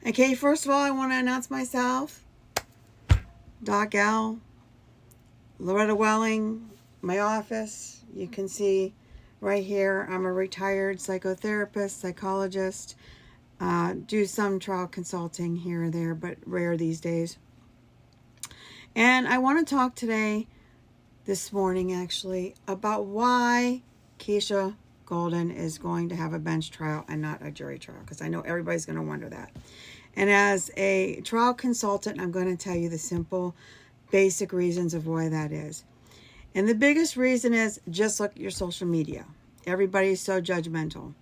Okay, first of all, I want to announce myself. Doc L, Loretta Welling, my office. You can see right here, I'm a retired psychotherapist, psychologist. Do some trial consulting here or there, but rare these days. And I want to talk today, this morning actually, about why Keshia Golden is going to have a bench trial and not a jury trial, because I know everybody's going to wonder that. And as a trial consultant, I'm going to tell you the simple, basic reasons of why that is. And the biggest reason is just look at your social media. Everybody's so judgmental.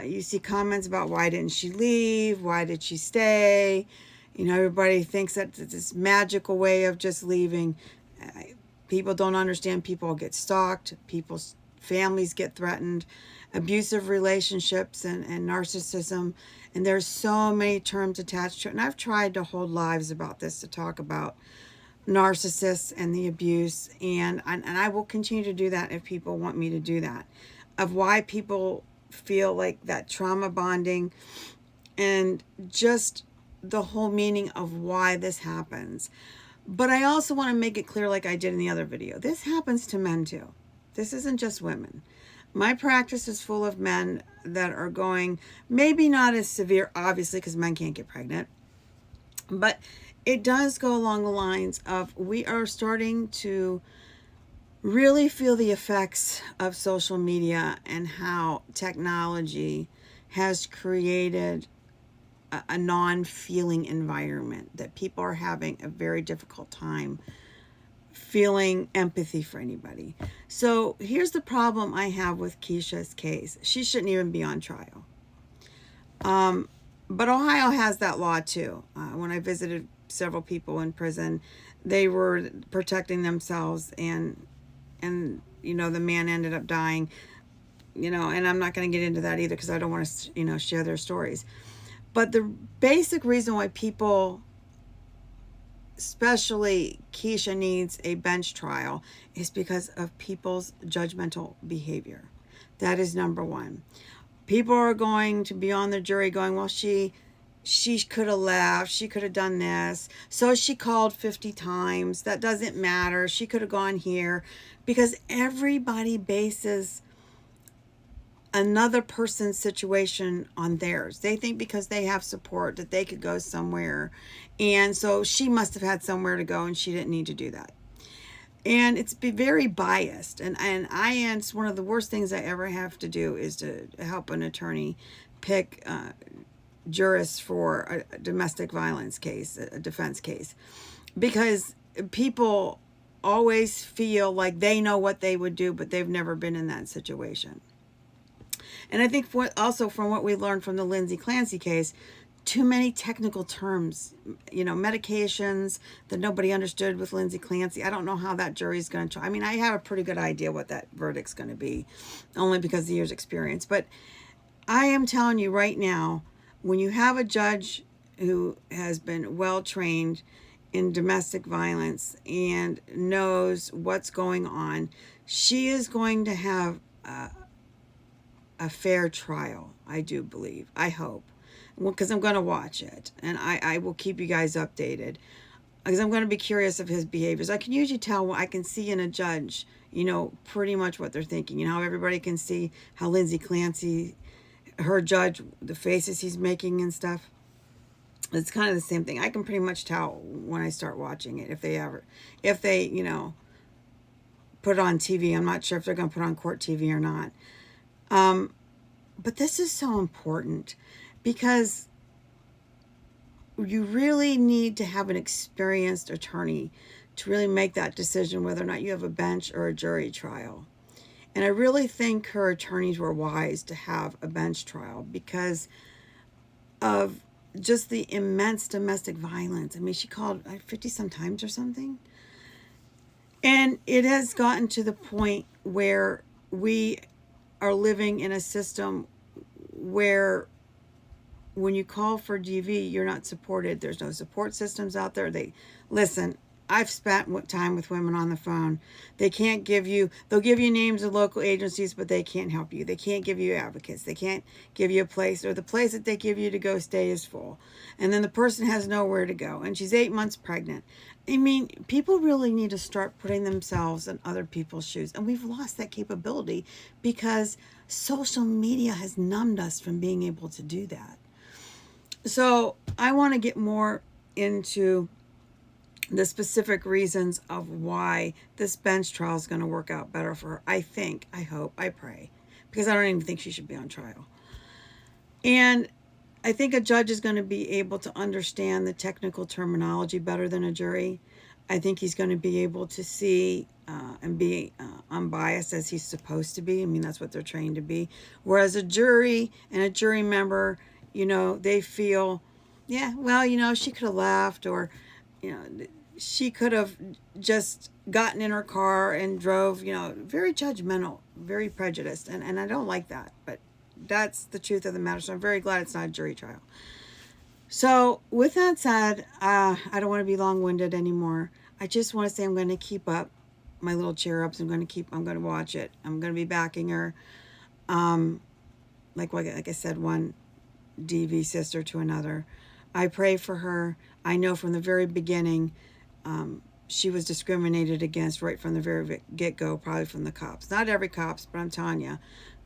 You see comments about why didn't she leave? Why did she stay? You know, everybody thinks that it's this magical way of just leaving. People don't understand. People get stalked. People's families get threatened. Abusive relationships and narcissism. And there's so many terms attached to it. And I've tried to hold lives about this to talk about narcissists and the abuse. And I will continue to do that if people want me to do that. Of why people feel like that trauma bonding and just the whole meaning of why this happens. But I also want to make it clear, like I did in the other video, this happens to men too. This isn't just women. My practice is full of men that are going, maybe not as severe, obviously, because men can't get pregnant, but it does go along the lines of we are starting to really feel the effects of social media and how technology has created a non-feeling environment, that people are having a very difficult time feeling empathy for anybody. So here's the problem I have with Keshia's case. She shouldn't even be on trial. But Ohio has that law too. When I visited several people in prison, they were protecting themselves, and you know, the man ended up dying. You know, and I'm not going to get into that either because I don't want to, you know, share their stories. But the basic reason why people, especially Keshia, needs a bench trial is because of people's judgmental behavior. That is number one. People are going to be on the jury going, well, she could have left, she could have done this, so she called 50 times, that doesn't matter, she could have gone here, because everybody bases another person's situation on theirs. They think because they have support that they could go somewhere, and so she must have had somewhere to go and she didn't need to do that. And it's very biased, and it's one of the worst things I ever have to do is to help an attorney pick jurists for a domestic violence case, a defense case, because people always feel like they know what they would do, but they've never been in that situation. And I think also from what we learned from the Lindsay Clancy case, too many technical terms, you know, medications that nobody understood with Lindsay Clancy. I don't know how that jury's going to try. I mean, I have a pretty good idea what that verdict's going to be, only because of the years' experience. But I am telling you right now, when you have a judge who has been well trained in domestic violence and knows what's going on, she is going to have a fair trial, I do believe. I hope. Because I'm going to watch it, and I will keep you guys updated, because I'm going to be curious of his behaviors. I can usually tell, I can see in a judge, you know, pretty much what they're thinking. You know how everybody can see how Lindsay Clancy, her judge, the faces he's making and stuff. It's kind of the same thing. I can pretty much tell when I start watching it, if they, you know, put it on TV. I'm not sure if they're going to put it on court TV or not. But this is so important, because you really need to have an experienced attorney to really make that decision whether or not you have a bench or a jury trial. And I really think her attorneys were wise to have a bench trial because of just the immense domestic violence. I mean, she called 50 some times or something. And it has gotten to the point where we are living in a system where when you call for DV, you're not supported. There's no support systems out there. Listen, I've spent time with women on the phone. They can't give you, they'll give you names of local agencies, but they can't help you. They can't give you advocates. They can't give you a place, or the place that they give you to go stay is full. And then the person has nowhere to go. And she's 8 months pregnant. I mean, people really need to start putting themselves in other people's shoes. And we've lost that capability because social media has numbed us from being able to do that. So I want to get more into the specific reasons of why this bench trial is going to work out better for her. I think, I hope, I pray, because I don't even think she should be on trial. And I think a judge is going to be able to understand the technical terminology better than a jury. I think he's going to be able to see and be unbiased as he's supposed to be. I mean, that's what they're trained to be. Whereas a jury and a jury member, you know, they feel, yeah, well, you know, she could have left, or, you know, she could have just gotten in her car and drove, you know, very judgmental, very prejudiced. And I don't like that, but that's the truth of the matter. So I'm very glad it's not a jury trial. So with that said, I don't want to be long-winded anymore. I just want to say I'm going to keep up my little cheer-ups. I'm going to watch it. I'm going to be backing her. Like I said, one DV sister to another. I pray for her. I know from the very beginning, she was discriminated against right from the very get-go, probably from the cops. Not every cops, but I'm telling you,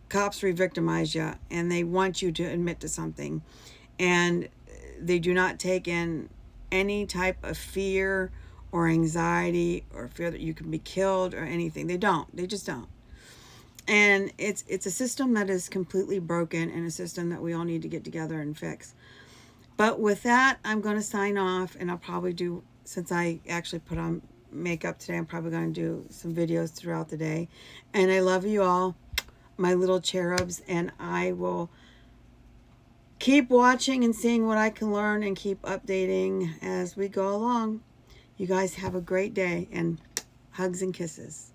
cops re-victimize you, and they want you to admit to something. And they do not take in any type of fear or anxiety or fear that you can be killed or anything. They don't. They just don't. And it's a system that is completely broken, and a system that we all need to get together and fix. But with that, I'm going to sign off, and I'll probably do, since I actually put on makeup today, I'm probably going to do some videos throughout the day. And I love you all, my little cherubs, and I will keep watching and seeing what I can learn and keep updating as we go along. You guys have a great day, and hugs and kisses.